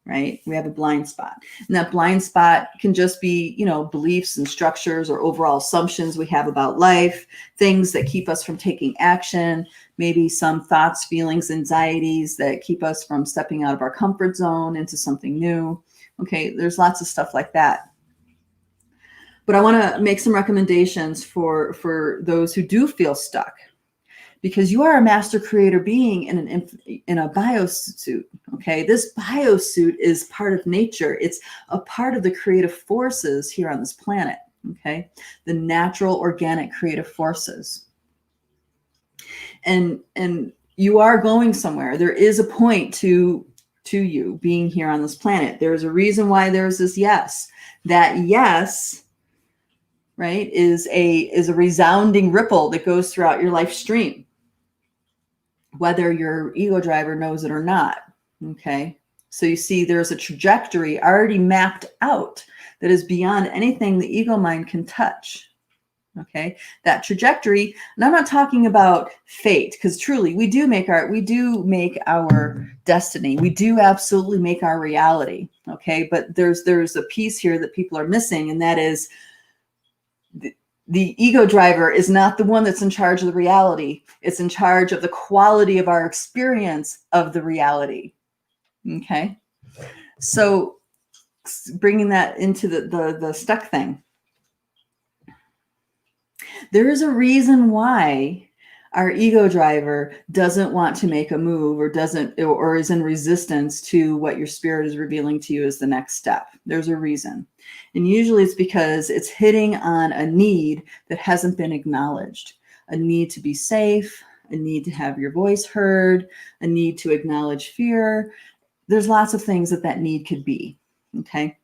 right? We have a blind spot. And that blind spot can just be, beliefs and structures or overall assumptions we have about life, things that keep us from taking action, maybe some thoughts, feelings, anxieties that keep us from stepping out of our comfort zone into something new. Okay, there's lots of stuff like that. But I want to make some recommendations for those who do feel stuck, because you are a master creator being in a biosuit. Okay, this biosuit is part of nature. It's a part of the creative forces here on this planet. Okay, the natural, organic, creative forces. And you are going somewhere. There is a point to you being here on this planet. There's a reason why there's this yes. That yes, right, is a resounding ripple that goes throughout your life stream, whether your ego driver knows it or not. Okay, so you see there's a trajectory already mapped out that is beyond anything the ego mind can touch. Okay, that trajectory, and I'm not talking about fate, because truly we do make our destiny. We do absolutely make our reality. Okay, but there's a piece here that people are missing, and that is the ego driver is not the one that's in charge of the reality. It's in charge of the quality of our experience of the reality. Okay, so bringing that into the stuck thing. There is a reason why our ego driver doesn't want to make a move or is in resistance to what your spirit is revealing to you as the next step. There's a reason. And usually it's because it's hitting on a need that hasn't been acknowledged, a need to be safe, a need to have your voice heard, a need to acknowledge fear. There's lots of things that need could be. Okay.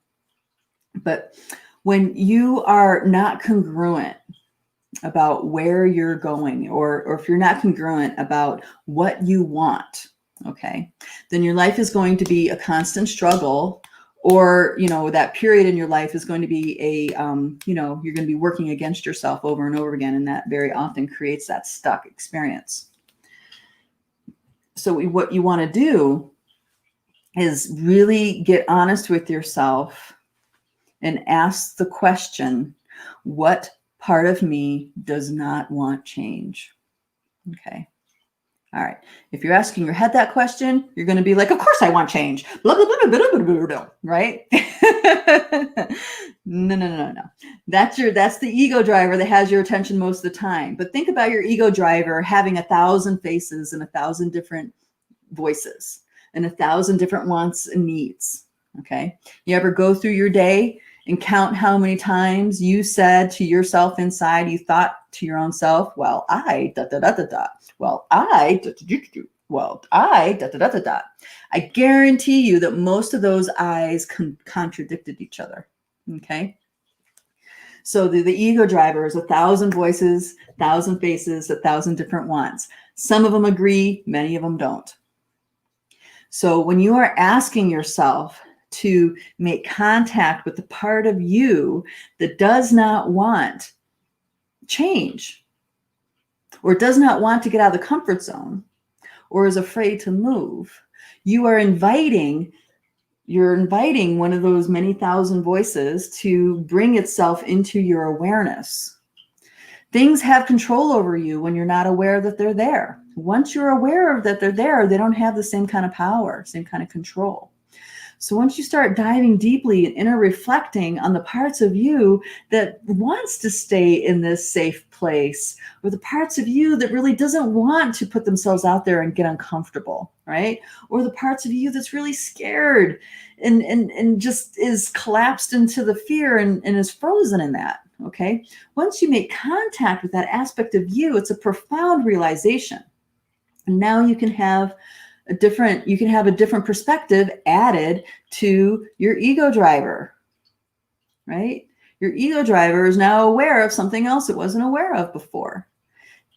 But when you are not congruent about where you're going, or if you're not congruent about what you want, okay, then your life is going to be a constant struggle, or, that period in your life is going to be you're going to be working against yourself over and over again. And that very often creates that stuck experience. So what you want to do is really get honest with yourself and ask the question, what part of me does not want change? Okay. All right. If you're asking your head that question, you're going to be like, of course I want change. Blah, blah, blah, blah, blah, blah, blah, right? No. That's the ego driver that has your attention most of the time. But think about your ego driver having 1,000 faces and 1,000 different voices and 1,000 different wants and needs. Okay. You ever go through your day and count how many times you said to yourself inside, you thought to your own self, well, I, da, da, da, da, da. Well, I, da, da, da, da. Well, I, da, da, da, da, da. I guarantee you that most of those I's contradicted each other. Okay. So the ego driver is 1,000 voices, 1,000 faces, 1,000 different wants. Some of them agree, many of them don't. So when you are asking yourself to make contact with the part of you that does not want change, or does not want to get out of the comfort zone, or is afraid to move, you're inviting one of those many thousand voices to bring itself into your awareness. Things have control over you when you're not aware that they're there. Once you're aware of that they're there, they don't have the same kind of power, same kind of control. So once you start diving deeply and inner reflecting on the parts of you that wants to stay in this safe place, or the parts of you that really doesn't want to put themselves out there and get uncomfortable, right? Or the parts of you that's really scared and just is collapsed into the fear and is frozen in that, okay? Once you make contact with that aspect of you, it's a profound realization. And now you can have you can have a different perspective added to your ego driver, right? Your ego driver is now aware of something else it wasn't aware of before.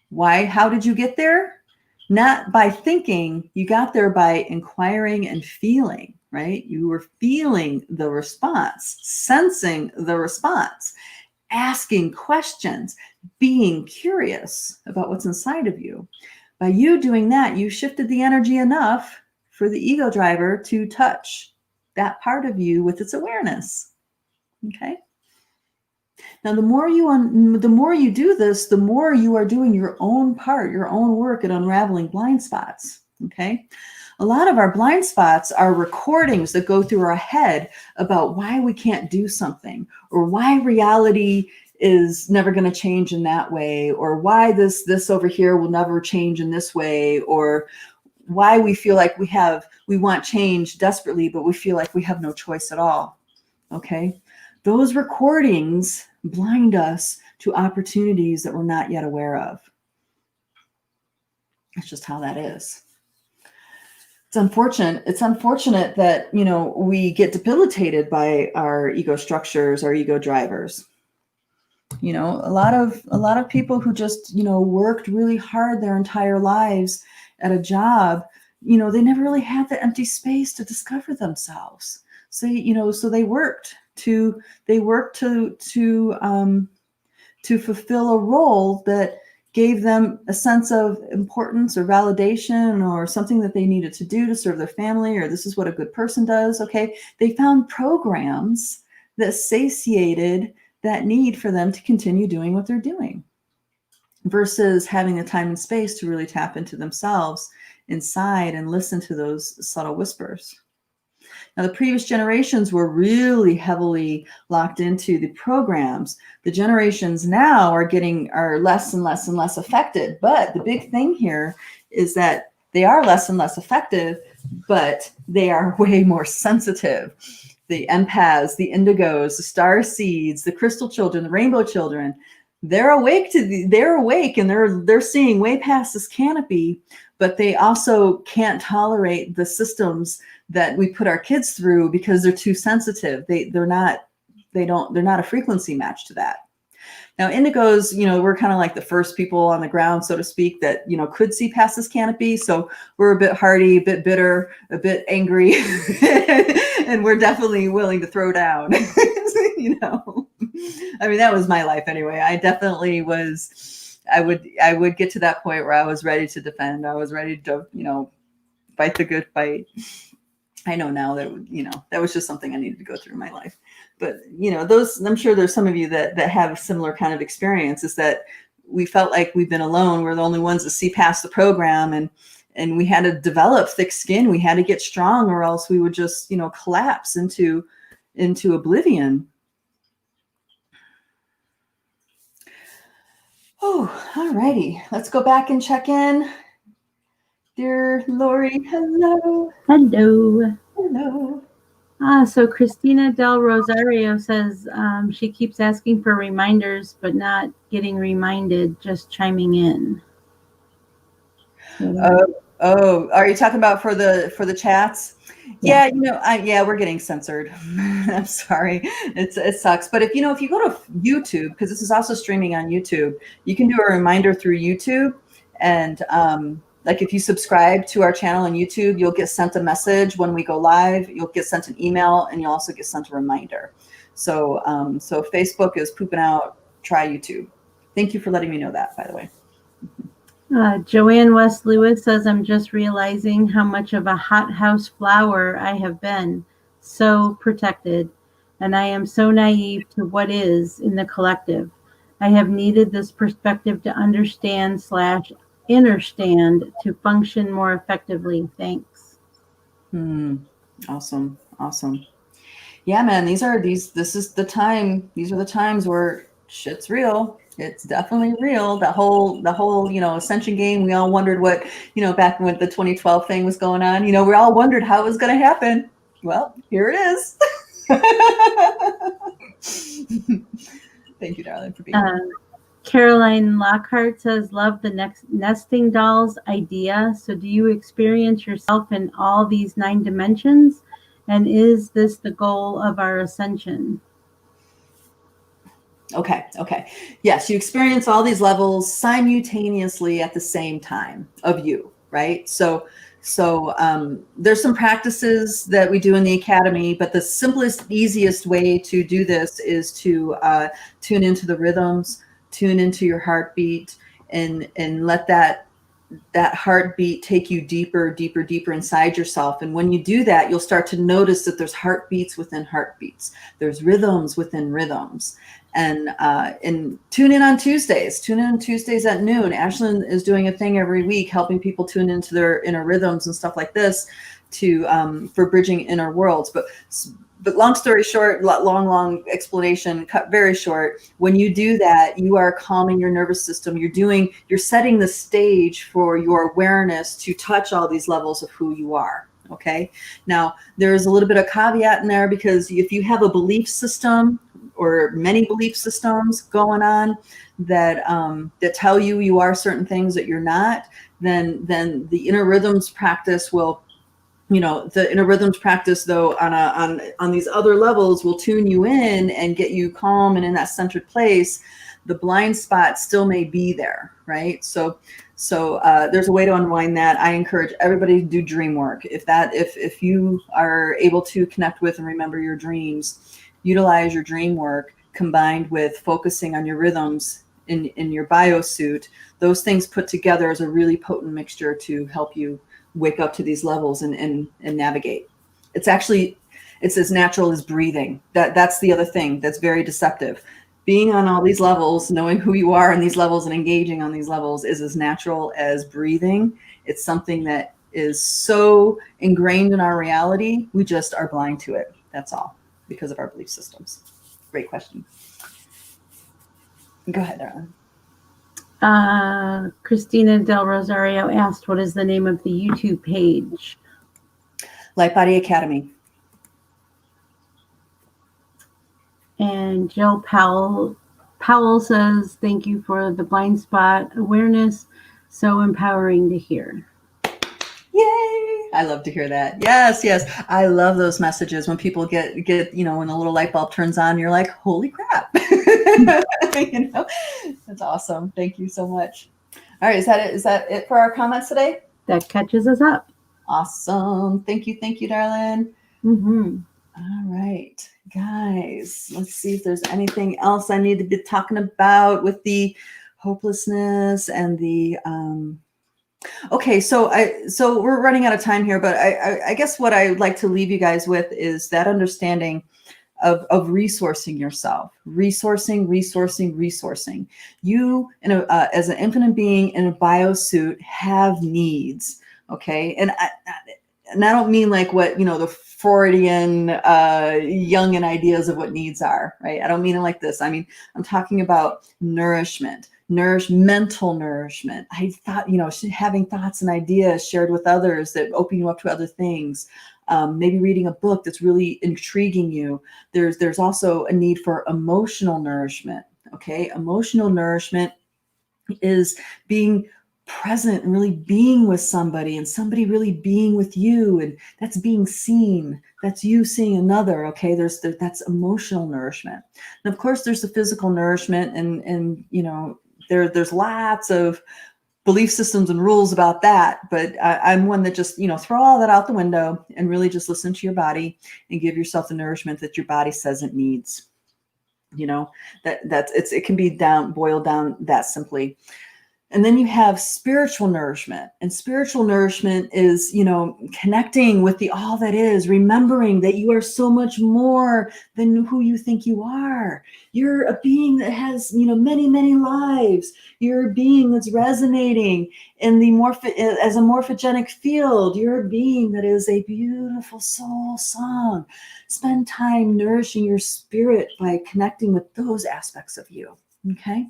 Why? How did you get there? Not by thinking, you got there by inquiring and feeling, right? You were feeling the response, sensing the response, asking questions, being curious about what's inside of you. By you doing that, you shifted the energy enough for the ego driver to touch that part of you with its awareness. Okay. Now, the more you do this, the more you are doing your own part, your own work at unraveling blind spots. Okay. A lot of our blind spots are recordings that go through our head about why we can't do something, or why reality is never going to change in that way, or why this over here will never change in this way, or why we feel like we want change desperately, but we feel like we have no choice at all. Okay. Those recordings blind us to opportunities that we're not yet aware of. That's just how that is. It's unfortunate. It's unfortunate that, we get debilitated by our ego structures, our ego drivers. A lot of people who just, worked really hard their entire lives at a job, they never really had the empty space to discover themselves. So, so they worked to fulfill a role that gave them a sense of importance or validation or something that they needed to do to serve their family, or this is what a good person does. Okay. They found programs that satiated that need for them to continue doing what they're doing, versus having the time and space to really tap into themselves inside and listen to those subtle whispers. Now, the previous generations were really heavily locked into the programs. The generations now are less and less and less affected. But the big thing here is that they are less and less effective, but they are way more sensitive. The empaths, the indigos, the star seeds, the crystal children, the rainbow children, they're awake and they're seeing way past this canopy, but they also can't tolerate the systems that we put our kids through because they're too sensitive. They're not a frequency match to that. Now, indigos, we're kind of like the first people on the ground, so to speak, that, could see past this canopy. So we're a bit hardy, a bit bitter, a bit angry, and we're definitely willing to throw down. I mean, that was my life anyway. I definitely was. I would get to that point where I was ready to defend. I was ready to, fight the good fight. I know now that, that was just something I needed to go through in my life. But, I'm sure there's some of you that have a similar kind of experience, is that we felt like we've been alone. We're the only ones that see past the program, and we had to develop thick skin. We had to get strong, or else we would just, collapse into oblivion. Oh, all righty. Let's go back and check in. Dear Lori, hello. Hello. Hello. So Christina Del Rosario says she keeps asking for reminders, but not getting reminded, just chiming in. Are you talking about for the chats? Yeah, we're getting censored. I'm sorry. It sucks. But if you go to YouTube, because this is also streaming on YouTube, you can do a reminder through YouTube. And like if you subscribe to our channel on YouTube, you'll get sent a message when we go live. You'll get sent an email, and you'll also get sent a reminder. So if Facebook is pooping out, try YouTube. Thank you for letting me know that, by the way. Joanne West Lewis says, I'm just realizing how much of a hothouse flower I have been, so protected, and I am so naive to what is in the collective. I have needed this perspective to understand/understand to function more effectively. Thanks. Awesome. Yeah, man, this is the time. These are the times where shit's real. It's definitely real. The whole, ascension game. We all wondered what, back when the 2012 thing was going on, we all wondered how it was going to happen. Well, here it is. Thank you, darling, for being here. Caroline Lockhart says, love the next nesting dolls idea. So do you experience yourself in all these 9 dimensions? And is this the goal of our ascension? Okay. Yes, you experience all these levels simultaneously at the same time of you, right? So there's some practices that we do in the academy, but the simplest, easiest way to do this is to tune into the rhythms, tune into your heartbeat, and let that heartbeat take you deeper inside yourself. And when you do that, you'll start to notice that there's heartbeats within heartbeats. There's rhythms within rhythms. And tune in on Tuesdays. Tune in on Tuesdays at noon. Ashlyn is doing a thing every week, helping people tune into their inner rhythms and stuff like this for bridging inner worlds. But long story short, long explanation, cut very short. When you do that, you are calming your nervous system. You're setting the stage for your awareness to touch all these levels of who you are. Okay. Now, there's a little bit of caveat in there, because if you have a belief system or many belief systems going on that tell you are certain things that you're not, then the inner rhythms practice will, the inner rhythms practice, though, on these other levels, will tune you in and get you calm and in that centered place. The blind spot still may be there, right? So there's a way to unwind that. I encourage everybody to do dream work. If you are able to connect with and remember your dreams, utilize your dream work combined with focusing on your rhythms in your biosuit. Those things put together is a really potent mixture to help you wake up to these levels and navigate. It's as natural as breathing. That's the other thing that's very deceptive. Being on all these levels, knowing who you are on these levels and engaging on these levels is as natural as breathing. It's something that is so ingrained in our reality. We just are blind to it. That's all, because of our belief systems. Great question. Go ahead, darling. Christina Del Rosario asked, what is the name of the YouTube page? Lightbody Academy. And Jill Powell says, thank you for the blind spot awareness. So empowering to hear. Yay! I love to hear that. Yes. I love those messages when people get, when the little light bulb turns on, you're like, holy crap. That's awesome. Thank you so much. All right. Is that it for our comments today? That catches us up. Awesome. Thank you, darling. Mm-hmm. All right, guys, let's see if there's anything else I need to be talking about with the hopelessness and the, okay. So we're running out of time here, but I guess what I would like to leave you guys with is that understanding of resourcing yourself, resourcing. You, as an infinite being in a biosuit, have needs. Okay. And I don't mean like what, the Freudian Jungian ideas of what needs are, right? I don't mean it like this. I mean, I'm talking about nourishment, mental nourishment. I thought, having thoughts and ideas shared with others that open you up to other things. Maybe reading a book that's really intriguing you. There's also a need for emotional nourishment. Okay, emotional nourishment is being present and really being with somebody, and somebody really being with you, and that's being seen. That's you seeing another. Okay, that's emotional nourishment. And of course, there's the physical nourishment, and there's lots of belief systems and rules about that. But I'm one that just throw all that out the window and really just listen to your body and give yourself the nourishment that your body says it needs. It can be boiled down that simply. And then you have spiritual nourishment, and spiritual nourishment is, connecting with the all that is, remembering that you are so much more than who you think you are. You're a being that has, many, many lives. You're a being that's resonating in the as a morphogenic field. You're a being that is a beautiful soul song. Spend time nourishing your spirit by connecting with those aspects of you. Okay.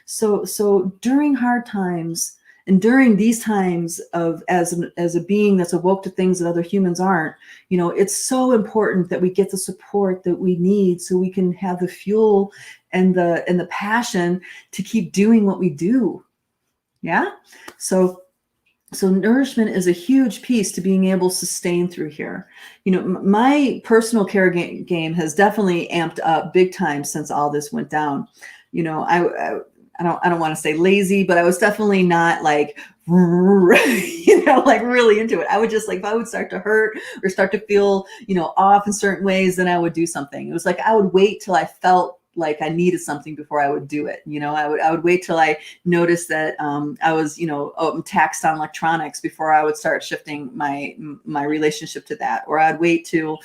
So during hard times and during these times of as a being that's awoke to things that other humans aren't, it's so important that we get the support that we need so we can have the fuel and the passion to keep doing what we do. Yeah. So nourishment is a huge piece to being able to sustain through here. You know, my personal care game has definitely amped up big time since all this went down. You know, I don't want to say lazy, but I was definitely not like, you know, like really into it. I would just like, if I would start to hurt or start to feel, you know, off in certain ways, then I would do something. It was like, I would wait till I felt like I needed something before I would do it. You know, I would wait till I noticed that I was, you know, taxed on electronics before I would start shifting my relationship to that. Or I'd wait to,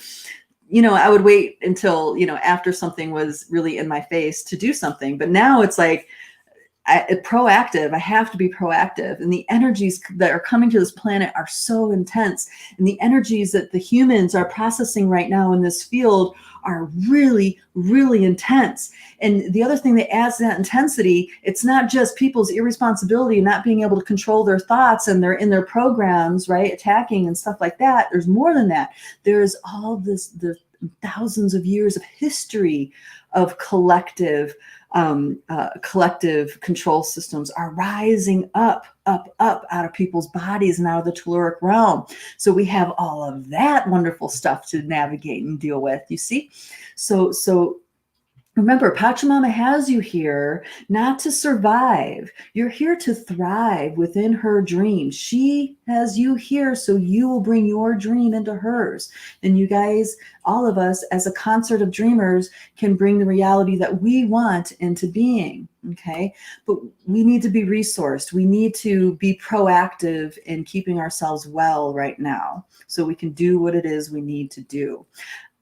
you know, I would wait until, you know, after something was really in my face to do something. But now it's like, proactive. I have to be proactive. And the energies that are coming to this planet are so intense. And the energies that the humans are processing right now in this field are really, really intense. And the other thing that adds to that intensity, it's not just people's irresponsibility and not being able to control their thoughts and they're in their programs, right? Attacking and stuff like that. There's more than that. There's all this, the thousands of years of history of collective control systems are rising up out of people's bodies and out of the telluric realm. So we have all of that wonderful stuff to navigate and deal with, you see? So remember, Pachamama has you here not to survive. You're here to thrive within her dream. She has you here so you will bring your dream into hers. And you guys, all of us as a concert of dreamers can bring the reality that we want into being, okay? But we need to be resourced. We need to be proactive in keeping ourselves well right now so we can do what it is we need to do.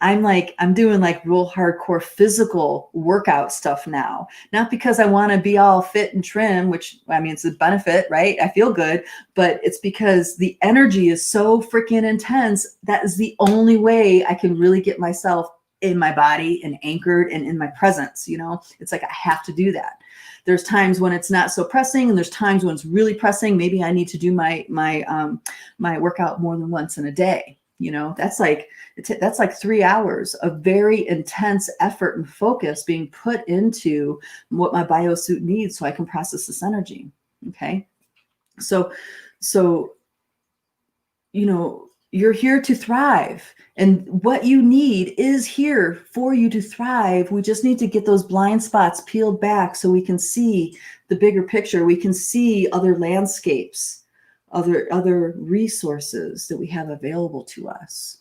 I'm doing like real hardcore physical workout stuff now, not because I want to be all fit and trim, which I mean, it's a benefit, right? I feel good, but it's because the energy is so freaking intense. That is the only way I can really get myself in my body and anchored and in my presence. You know, it's like, I have to do that. There's times when it's not so pressing and there's times when it's really pressing. Maybe I need to do my workout more than once in a day. You know, that's like 3 hours of very intense effort and focus being put into what my biosuit needs so I can process this energy. Okay. So, you know, you're here to thrive and what you need is here for you to thrive. We just need to get those blind spots peeled back so we can see the bigger picture. We can see other landscapes, other resources that we have available to us.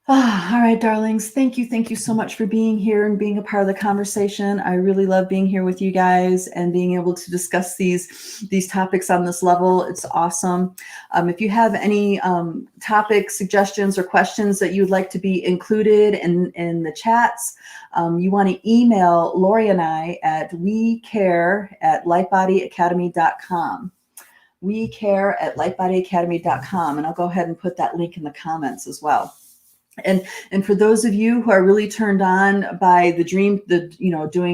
All right, darlings. Thank you so much for being here and being a part of the conversation. I really love being here with you guys and being able to discuss these topics on this level. It's awesome. If you have any topic suggestions or questions that you'd like to be included in the chats, you want to email Lori and I at wecare@lightbodyacademy.com. wecare@lightbodyacademy.com. And I'll go ahead and put that link in the comments as well. And for those of you who are really turned on by doing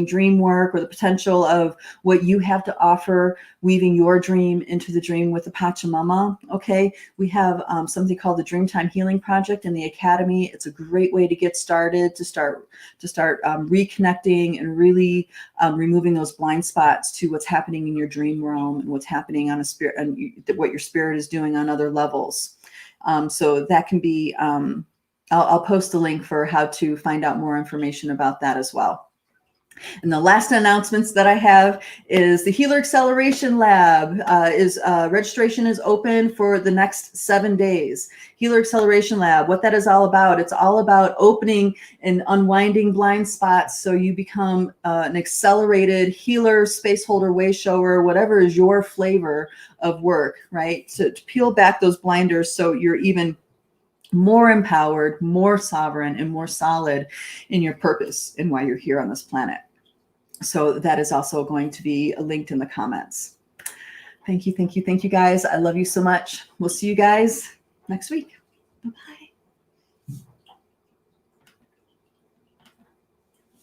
dream work or the potential of what you have to offer, weaving your dream into the dream with the Pachamama, okay, we have something called the Dreamtime Healing Project in the Academy. It's a great way to get started, to start reconnecting and really removing those blind spots to what's happening in your dream realm and what's happening on a spirit and what your spirit is doing on other levels. So that can be. I'll post a link for how to find out more information about that as well. And the last announcements that I have is the Healer Acceleration Lab registration is open for the next 7 days. Healer Acceleration Lab, what that is all about, it's all about opening and unwinding blind spots so you become an accelerated healer, space holder, way shower, whatever is your flavor of work, right? To peel back those blinders so you're even more empowered, more sovereign, and more solid in your purpose and why you're here on this planet. So that is also going to be linked in the comments. Thank you, guys. I love you so much. We'll see you guys next week. Bye-bye.